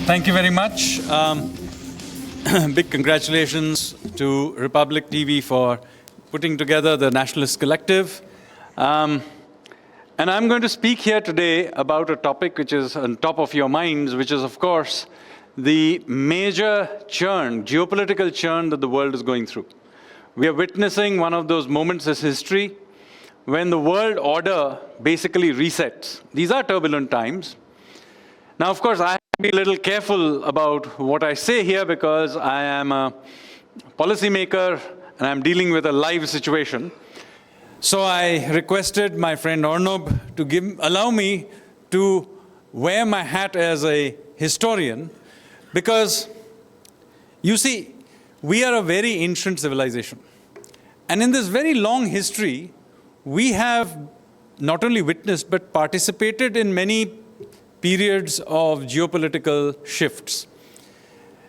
Thank you very much. Big congratulations to Republic TV for putting together the Nationalist Collective. And I'm going to speak here today about a topic which is on top of your minds, which is, of course, the major churn, geopolitical churn that the world is going through. We are witnessing one of those moments in history when the world order basically resets. These are turbulent times. Now, of course, I have to be a little careful about what I say here because I am a policymaker and I'm dealing with a live situation. So I requested my friend Arnab to allow me to wear my hat as a historian because, you see, we are a very ancient civilization. And in this very long history, we have not only witnessed but participated in many periods of geopolitical shifts.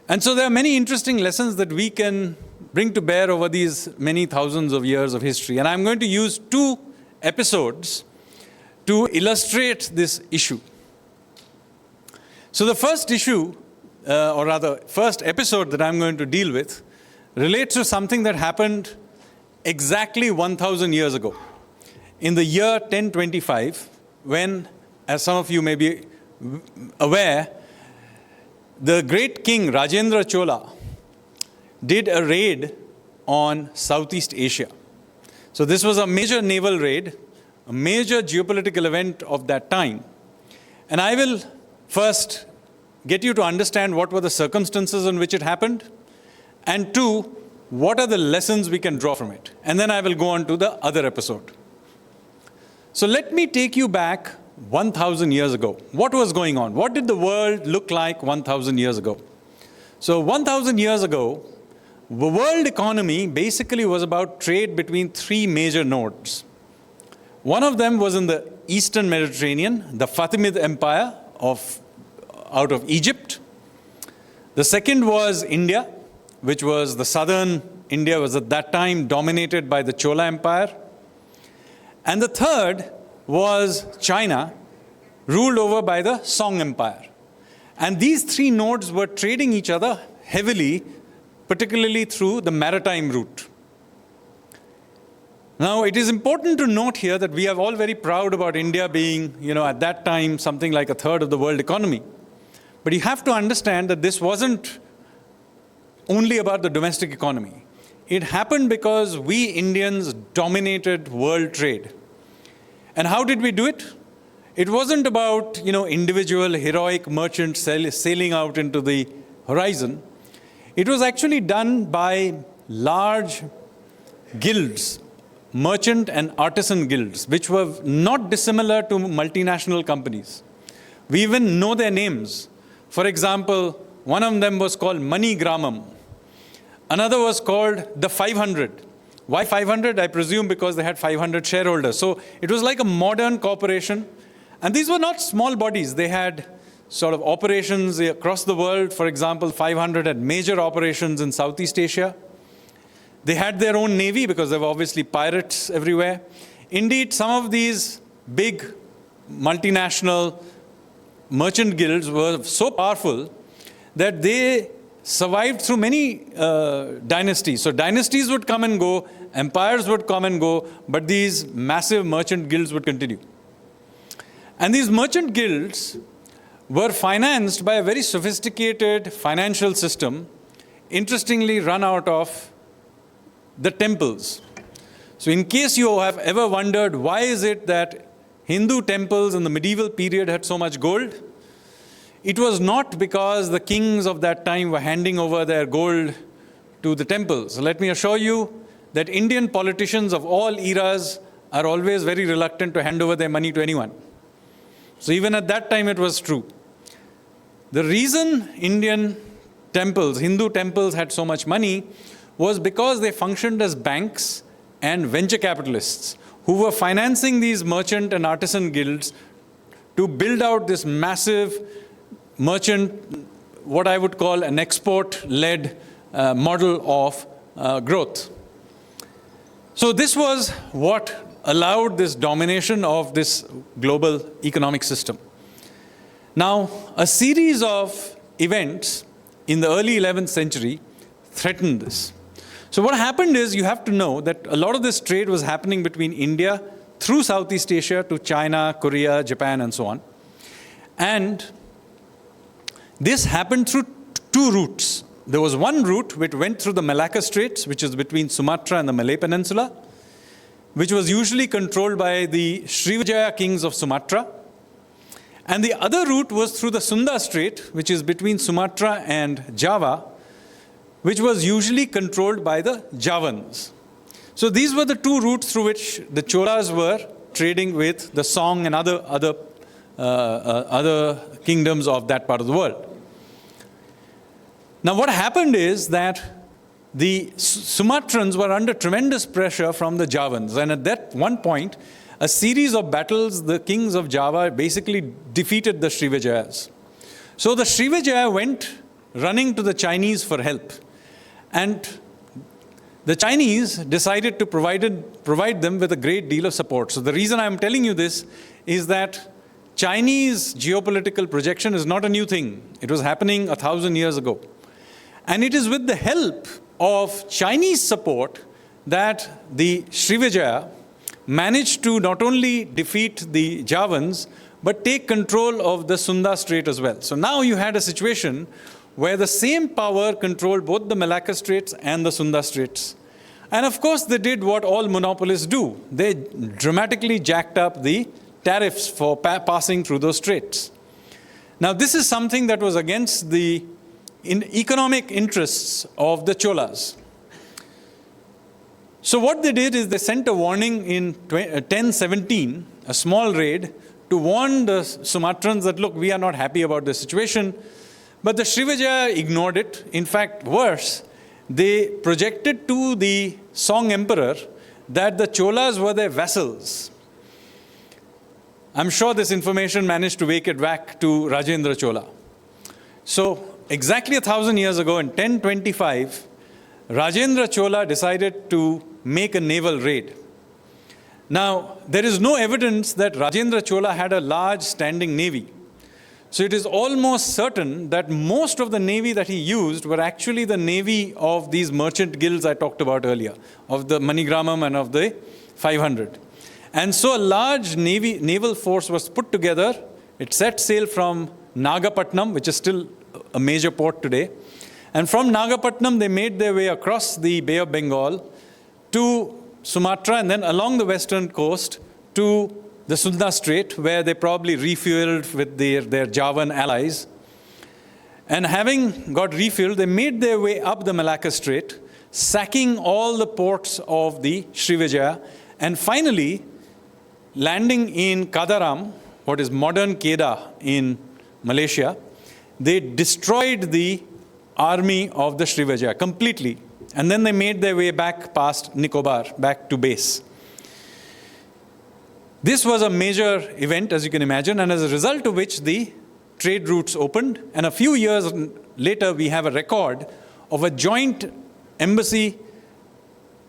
And so there are many interesting lessons that we can bring to bear over these many thousands of years of history. And I'm going to use 2 episodes to illustrate this issue. So the first issue, or rather first episode that I'm going to deal with relates to something that happened exactly 1,000 years ago. In the year 1025, when, as some of you may be aware, the great king Rajendra Chola did a raid on Southeast Asia. So this was a major naval raid, a major geopolitical event of that time. And I will first get you to understand what were the circumstances in which it happened, and 2, what are the lessons we can draw from it. And then I will go on to the other episode. So let me take you back 1,000 years ago. What was going on? What did the world look like 1,000 years ago? So 1,000 years ago, the world economy basically was about trade between 3 major nodes. One of them was in the Eastern Mediterranean, the Fatimid Empire out of Egypt. The second was India, which was the southern India was at that time dominated by the Chola Empire. And the third was China, ruled over by the Song Empire. And these 3 nodes were trading each other heavily, particularly through the maritime route. Now, it is important to note here that we are all very proud about India being, at that time, something like a third of the world economy. But you have to understand that this wasn't only about the domestic economy. It happened because we Indians dominated world trade. And how did we do it? It wasn't about, individual heroic merchants sailing out into the horizon. It was actually done by large guilds, merchant and artisan guilds, which were not dissimilar to multinational companies. We even know their names. For example, one of them was called Mani Gramam. Another was called the 500. Why 500? I presume because they had 500 shareholders. So it was like a modern corporation. And these were not small bodies. They had sort of operations across the world. For example, 500 had major operations in Southeast Asia. They had their own navy because there were obviously pirates everywhere. Indeed, some of these big multinational merchant guilds were so powerful that they survived through many dynasties. So dynasties would come and go, empires would come and go, but these massive merchant guilds would continue. And these merchant guilds were financed by a very sophisticated financial system, interestingly run out of the temples. So in case you have ever wondered why is it that Hindu temples in the medieval period had so much gold, it was not because the kings of that time were handing over their gold to the temples. Let me assure you that Indian politicians of all eras are always very reluctant to hand over their money to anyone. So even at that time it was true. The reason Indian temples, Hindu temples had so much money was because they functioned as banks and venture capitalists who were financing these merchant and artisan guilds to build out this massive merchant, what I would call an export-led model of growth. So this was what allowed this domination of this global economic system. Now, a series of events in the early 11th century threatened this. So what happened is, you have to know that a lot of this trade was happening between India through Southeast Asia to China, Korea, Japan, and so on. And this happened through two routes. There was one route which went through the Malacca Straits, which is between Sumatra and the Malay Peninsula, which was usually controlled by the Srivijaya kings of Sumatra. And the other route was through the Sunda Strait, which is between Sumatra and Java, which was usually controlled by the Javans. So these were the two routes through which the Cholas were trading with the Song and other kingdoms of that part of the world. Now what happened is that the Sumatrans were under tremendous pressure from the Javans, and at that one point, a series of battles, the kings of Java basically defeated the Srivijayas. So the Srivijaya went running to the Chinese for help. And the Chinese decided to provide them with a great deal of support. So the reason I'm telling you this is that Chinese geopolitical projection is not a new thing. It was happening 1,000 years ago. And it is with the help of Chinese support that the Srivijaya managed to not only defeat the Javans, but take control of the Sunda Strait as well. So now you had a situation where the same power controlled both the Malacca Straits and the Sunda Straits. And of course, they did what all monopolists do. They dramatically jacked up the tariffs for passing through those straits. Now, this is something that was against the economic interests of the Cholas. So what they did is they sent a warning in 1017, a small raid, to warn the Sumatrans that, look, we are not happy about this situation. But the Srivijaya ignored it. In fact, worse, they projected to the Song emperor that the Cholas were their vassals. I'm sure this information managed to wake it back to Rajendra Chola. So exactly 1,000 years ago, in 1025, Rajendra Chola decided to make a naval raid. Now, there is no evidence that Rajendra Chola had a large standing navy. So it is almost certain that most of the navy that he used were actually the navy of these merchant guilds I talked about earlier, of the Manigramam and of the 500. And so a large naval force was put together. It set sail from Nagapatnam, which is still a major port today. And from Nagapatnam, they made their way across the Bay of Bengal to Sumatra, and then along the western coast to the Sunda Strait, where they probably refueled with their Javan allies. And having got refueled, they made their way up the Malacca Strait, sacking all the ports of the Srivijaya, and finally landing in Kadaram, what is modern Kedah in Malaysia. They destroyed the army of the Srivijaya completely. And then they made their way back past Nicobar, back to base. This was a major event, as you can imagine, and as a result of which the trade routes opened. And a few years later, we have a record of a joint embassy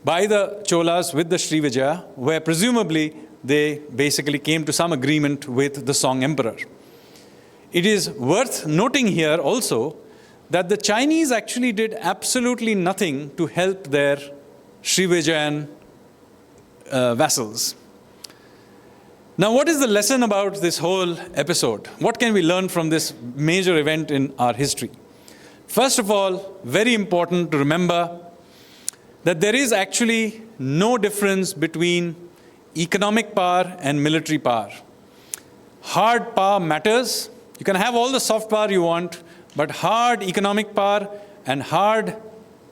by the Cholas with the Srivijaya, where presumably they basically came to some agreement with the Song emperor. It is worth noting here also that the Chinese actually did absolutely nothing to help their Srivijayan vassals. Now, what is the lesson about this whole episode? What can we learn from this major event in our history? First of all, very important to remember that there is actually no difference between economic power and military power. Hard power matters. You can have all the soft power you want, but hard economic power and hard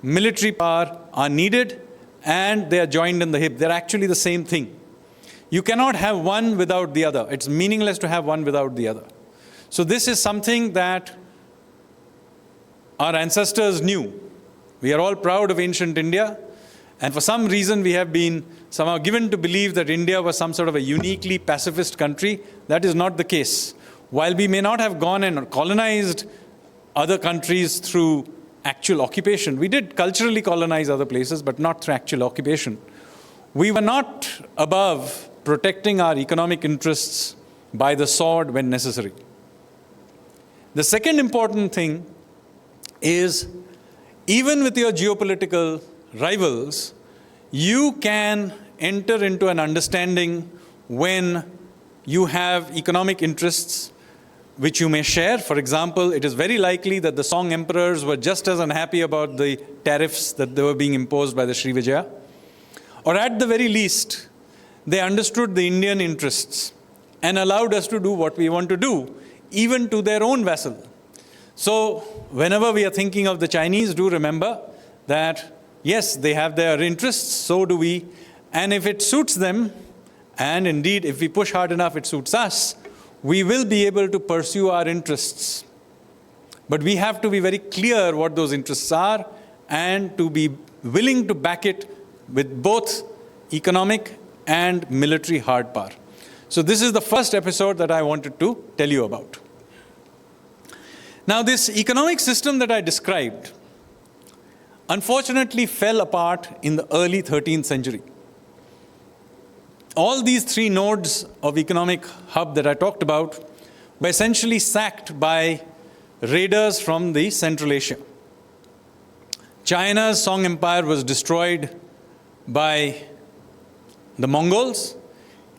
military power are needed, and they are joined in the hip. They're actually the same thing. You cannot have one without the other. It's meaningless to have one without the other. So this is something that our ancestors knew. We are all proud of ancient India, and for some reason we have been somehow given to believe that India was some sort of a uniquely pacifist country. That is not the case. While we may not have gone and colonized other countries through actual occupation, we did culturally colonize other places, but not through actual occupation. We were not above protecting our economic interests by the sword when necessary. The second important thing is, even with your geopolitical rivals, you can enter into an understanding when you have economic interests which you may share. For example, it is very likely that the Song emperors were just as unhappy about the tariffs that they were being imposed by the Srivijaya. Or at the very least, they understood the Indian interests and allowed us to do what we want to do, even to their own vassal. So whenever we are thinking of the Chinese, do remember that, yes, they have their interests, so do we. And if it suits them, and indeed, if we push hard enough, it suits us, we will be able to pursue our interests. But we have to be very clear what those interests are and to be willing to back it with both economic and military hard power. So this is the first episode that I wanted to tell you about. Now, this economic system that I described, unfortunately, fell apart in the early 13th century. All these three nodes of economic hub that I talked about were essentially sacked by raiders from the Central Asia. China's Song Empire was destroyed by the Mongols.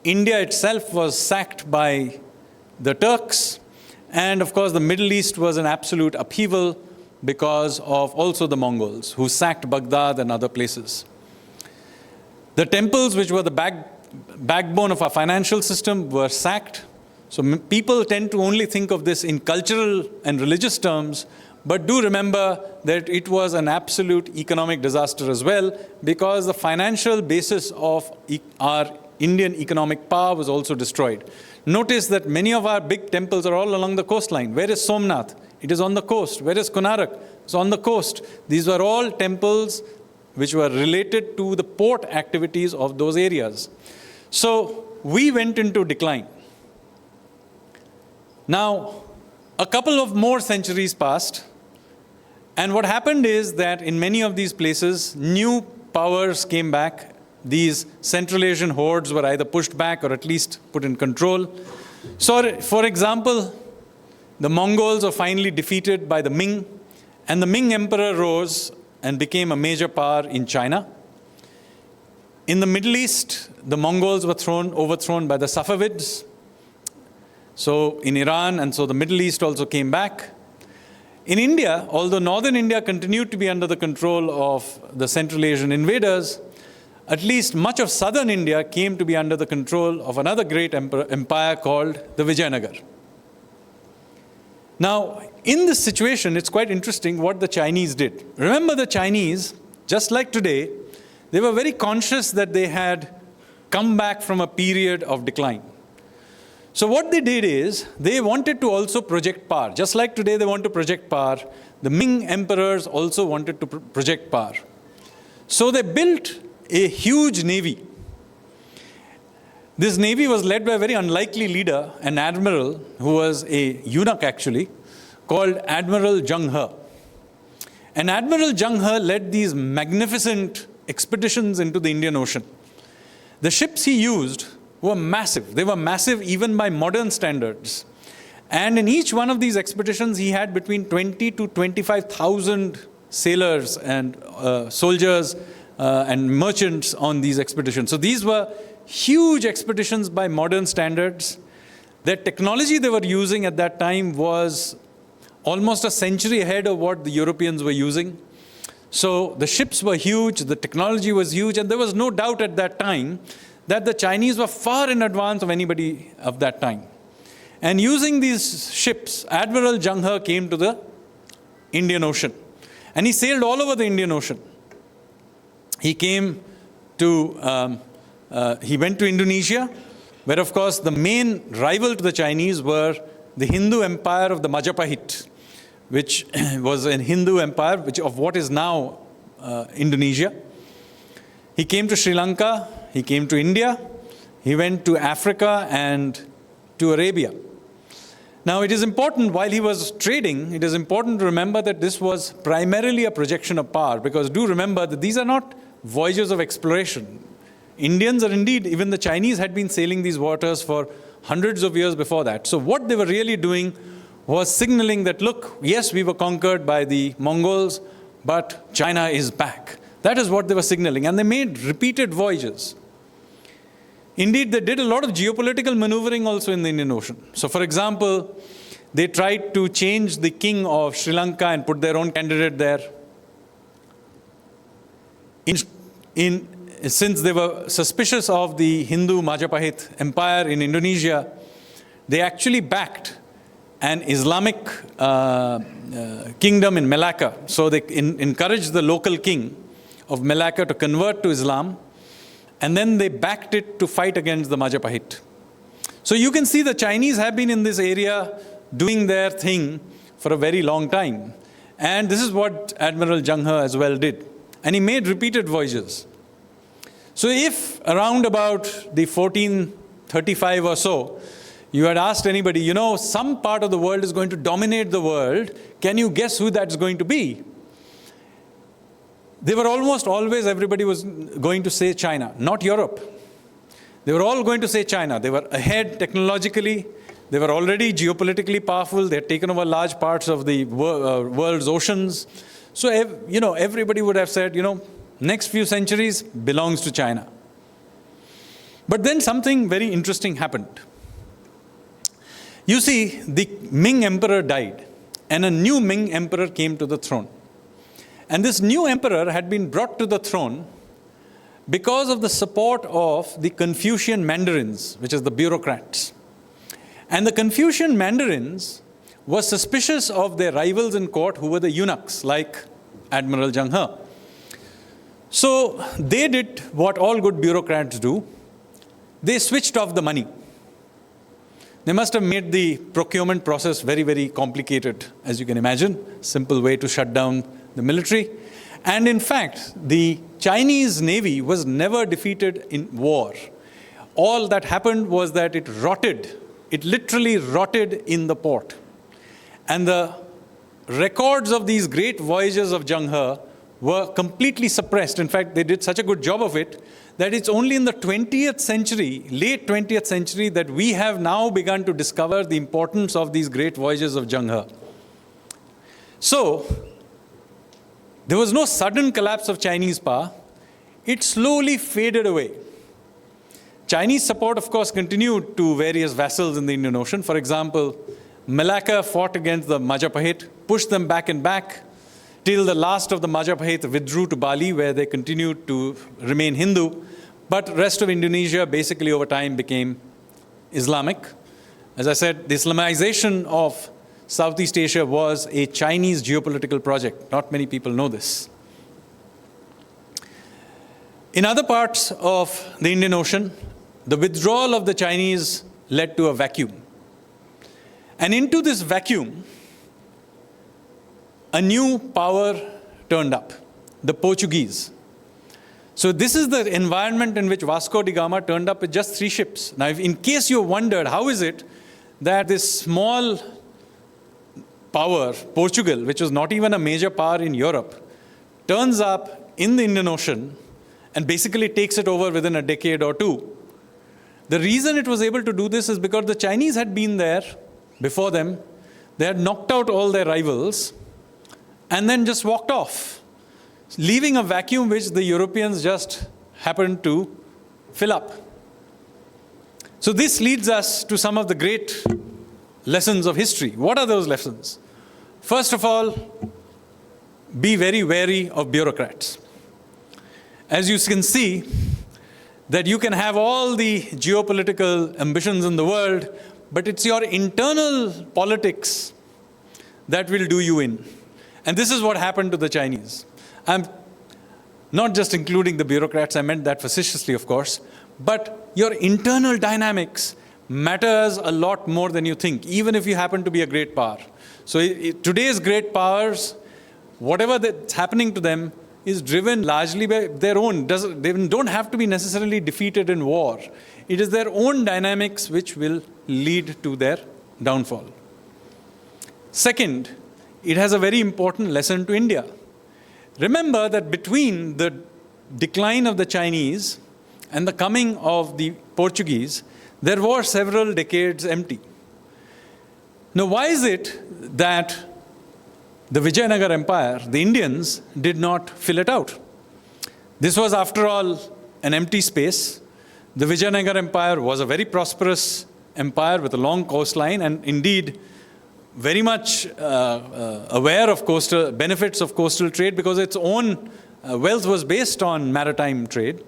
India itself was sacked by the Turks. And of course, the Middle East was an absolute upheaval because of also the Mongols, who sacked Baghdad and other places. The temples, which were the backbone of our financial system, were sacked. So people tend to only think of this in cultural and religious terms, but do remember that it was an absolute economic disaster as well, because the financial basis of our Indian economic power was also destroyed. Notice that many of our big temples are all along the coastline. Where is Somnath? It is on the coast. Where is Konarak? It's on the coast. These were all temples which were related to the port activities of those areas. So we went into decline. Now, a couple of more centuries passed, and what happened is that in many of these places, new powers came back. These Central Asian hordes were either pushed back or at least put in control. So, for example, the Mongols were finally defeated by the Ming, and the Ming Emperor rose and became a major power in China. In the Middle East, the Mongols were overthrown by the Safavids. So in Iran, and so the Middle East also came back. In India, although northern India continued to be under the control of the Central Asian invaders, at least much of southern India came to be under the control of another great empire called the Vijayanagar. Now, in this situation, it's quite interesting what the Chinese did. Remember, the Chinese, just like today, they were very conscious that they had come back from a period of decline. So what they did is, they wanted to also project power. Just like today they want to project power, the Ming emperors also wanted to project power. So they built a huge navy. This navy was led by a very unlikely leader, an admiral who was a eunuch actually, called Admiral Zheng He. And Admiral Zheng He led these magnificent expeditions into the Indian Ocean. The ships he used were massive. They were massive even by modern standards. And in each one of these expeditions, he had between 20 to 25,000 sailors and soldiers and merchants on these expeditions. So these were huge expeditions by modern standards. The technology they were using at that time was almost a century ahead of what the Europeans were using. So the ships were huge, the technology was huge, and there was no doubt at that time that the Chinese were far in advance of anybody of that time. And using these ships, Admiral Zheng He came to the Indian Ocean. And he sailed all over the Indian Ocean. He came to, he went to Indonesia, where of course the main rival to the Chinese were the Hindu empire of the Majapahit, which was a Hindu empire of what is now Indonesia. He came to Sri Lanka, he came to India, he went to Africa and to Arabia. Now it is important, while he was trading, it is important to remember that this was primarily a projection of power, because do remember that these are not voyages of exploration. Indians, or indeed even the Chinese, had been sailing these waters for hundreds of years before that. So what they were really doing was signaling that, look, yes, we were conquered by the Mongols, but China is back. That is what they were signaling. And they made repeated voyages. Indeed, they did a lot of geopolitical maneuvering also in the Indian Ocean. So, for example, they tried to change the king of Sri Lanka and put their own candidate there. Since they were suspicious of the Hindu Majapahit Empire in Indonesia, they actually backed an Islamic kingdom in Malacca. So they encouraged the local king of Malacca to convert to Islam, and then they backed it to fight against the Majapahit. So you can see the Chinese have been in this area doing their thing for a very long time. And this is what Admiral Zheng He as well did. And he made repeated voyages. So if around about the 1435 or so, you had asked anybody, you know, some part of the world is going to dominate the world, can you guess who that's going to be? They were almost always, everybody was going to say China, not Europe. They were all going to say China. They were ahead technologically. They were already geopolitically powerful. They had taken over large parts of the world's oceans. So, you know, everybody would have said, you know, next few centuries belongs to China. But then something very interesting happened. You see, the Ming Emperor died, and a new Ming Emperor came to the throne. And this new emperor had been brought to the throne because of the support of the Confucian mandarins, which is the bureaucrats. And the Confucian mandarins were suspicious of their rivals in court, who were the eunuchs, like Admiral Zheng He. So they did what all good bureaucrats do. They switched off the money. They must have made the procurement process very, very complicated, as you can imagine. Simple way to shut down the military. And in fact, the Chinese Navy was never defeated in war. All that happened was that it rotted. It literally rotted in the port. And the records of these great voyages of Zheng He were completely suppressed. In fact, they did such a good job of it that it's only in the 20th century, late 20th century, that we have now begun to discover the importance of these great voyages of Zheng He. So, there was no sudden collapse of Chinese power. It slowly faded away. Chinese support, of course, continued to various vassals in the Indian Ocean. For example, Malacca fought against the Majapahit, pushed them back and back, till the last of the Majapahit withdrew to Bali, where they continued to remain Hindu. But the rest of Indonesia basically over time became Islamic. As I said, the Islamization of Southeast Asia was a Chinese geopolitical project. Not many people know this. In other parts of the Indian Ocean, the withdrawal of the Chinese led to a vacuum. And into this vacuum, a new power turned up, the Portuguese. So this is the environment in which Vasco da Gama turned up with just 3 ships. Now, in case you wondered, how is it that this small power, Portugal, which was not even a major power in Europe, turns up in the Indian Ocean and basically takes it over within a decade or two? The reason it was able to do this is because the Chinese had been there before them. They had knocked out all their rivals and then just walked off, leaving a vacuum which the Europeans just happened to fill up. So this leads us to some of the great lessons of history. What are those lessons? First of all, be very wary of bureaucrats. As you can see, that you can have all the geopolitical ambitions in the world, but it's your internal politics that will do you in. And this is what happened to the Chinese. I'm not just including the bureaucrats, I meant that facetiously, of course, but your internal dynamics matters a lot more than you think, even if you happen to be a great power. So today's great powers, whatever that's happening to them, is driven largely by their own. They don't have to be necessarily defeated in war. It is their own dynamics which will lead to their downfall. Second, it has a very important lesson to India. Remember that between the decline of the Chinese and the coming of the Portuguese, there were several decades empty. Now, why is it that the Vijayanagar Empire, the Indians, did not fill it out? This was, after all, an empty space. The Vijayanagar Empire was a very prosperous empire with a long coastline, and indeed very much aware of coastal benefits of coastal trade, because its own wealth was based on maritime trade.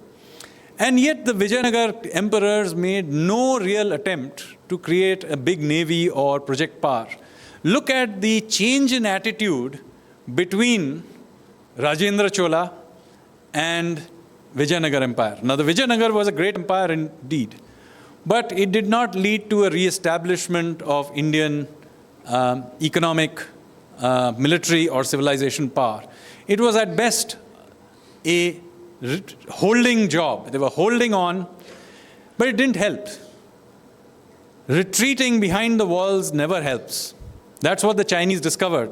And yet the Vijayanagar emperors made no real attempt to create a big navy or project power. Look at the change in attitude between Rajendra Chola and Vijayanagar Empire. Now, the Vijayanagar was a great empire indeed, but it did not lead to a re-establishment of Indian economic, military or civilization power. It was at best a holding job. They were holding on, but it didn't help. Retreating behind the walls never helps. That's what the Chinese discovered.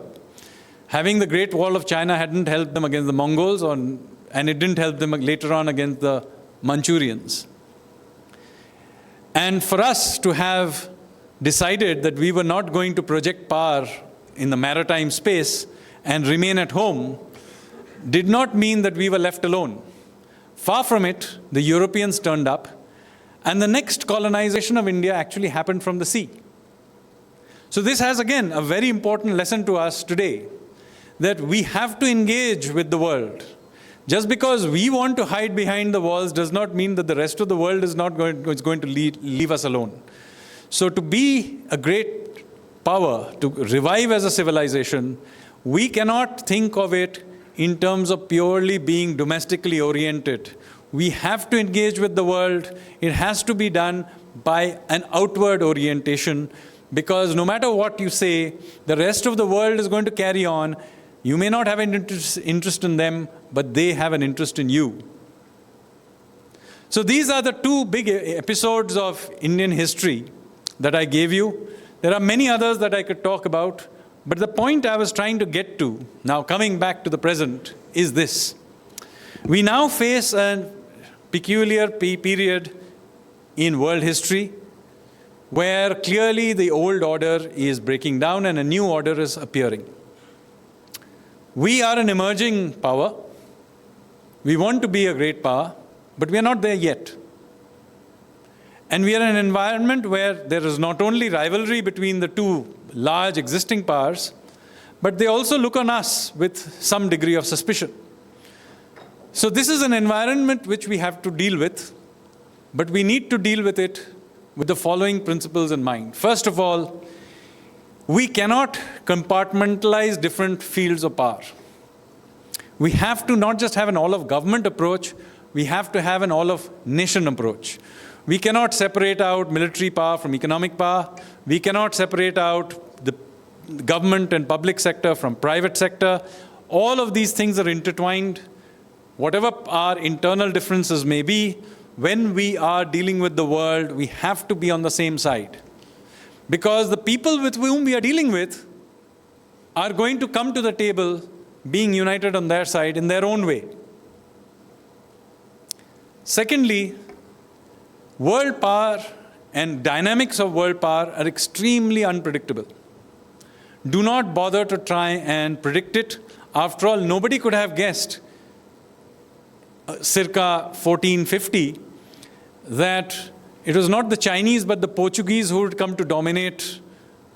Having the Great Wall of China hadn't helped them against the Mongols, and it didn't help them later on against the Manchurians. And for us to have decided that we were not going to project power in the maritime space and remain at home did not mean that we were left alone. Far from it, the Europeans turned up, and the next colonization of India actually happened from the sea. So this has, again, a very important lesson to us today, that we have to engage with the world. Just because we want to hide behind the walls does not mean that the rest of the world is going to leave us alone. So to be a great power, to revive as a civilization, we cannot think of it in terms of purely being domestically oriented. We have to engage with the world. It has to be done by an outward orientation, because no matter what you say, the rest of the world is going to carry on. You may not have an interest in them, but they have an interest in you. So these are the two big episodes of Indian history that I gave you. There are many others that I could talk about, but the point I was trying to get to, now coming back to the present, is this. We now face a peculiar period in world history where clearly the old order is breaking down and a new order is appearing. We are an emerging power. We want to be a great power, but we are not there yet. And we are in an environment where there is not only rivalry between the two large existing powers, but they also look on us with some degree of suspicion. So this is an environment which we have to deal with, but we need to deal with it with the following principles in mind. First of all, we cannot compartmentalize different fields of power. We have to not just have an all-of-government approach, we have to have an all-of-nation approach. We cannot separate out military power from economic power. We cannot separate out the government and public sector from private sector. All of these things are intertwined. Whatever our internal differences may be, when we are dealing with the world, we have to be on the same side. Because the people with whom we are dealing with are going to come to the table being united on their side in their own way. Secondly, world power and dynamics of world power are extremely unpredictable. Do not bother to try and predict it. After all, nobody could have guessed circa 1450 that it was not the Chinese but the Portuguese who would come to dominate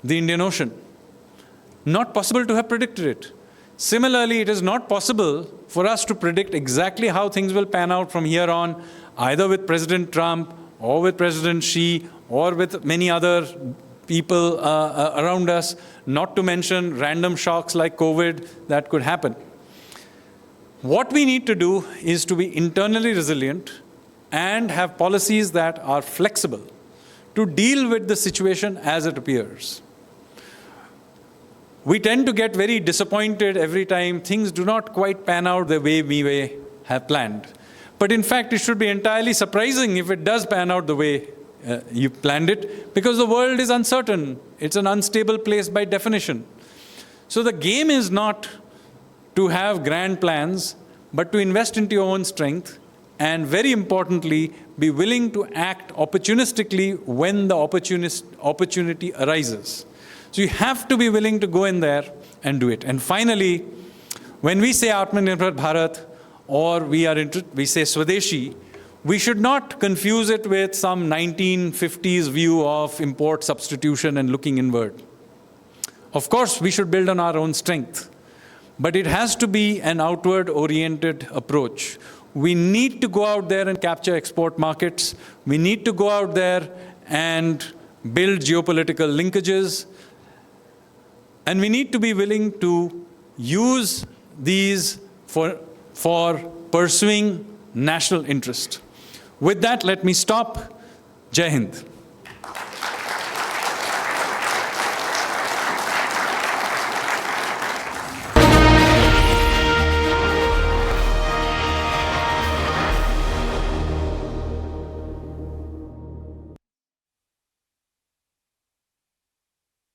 the Indian Ocean. Not possible to have predicted it. Similarly, it is not possible for us to predict exactly how things will pan out from here on, either with President Trump or with President Xi or with many other people around us, not to mention random shocks like COVID that could happen. What we need to do is to be internally resilient and have policies that are flexible to deal with the situation as it appears. We tend to get very disappointed every time things do not quite pan out the way we may have planned. But in fact, it should be entirely surprising if it does pan out the way you planned it, because the world is uncertain. It's an unstable place by definition. So the game is not to have grand plans, but to invest into your own strength, and very importantly, be willing to act opportunistically when the opportunity arises. So you have to be willing to go in there and do it. And finally, when we say Atmanirbhar Bharat, or we say Swadeshi, we should not confuse it with some 1950s view of import substitution and looking inward. Of course, we should build on our own strength, but it has to be an outward-oriented approach. We need to go out there and capture export markets. We need to go out there and build geopolitical linkages. And we need to be willing to use these for pursuing national interest. With that, let me stop. Jai Hind.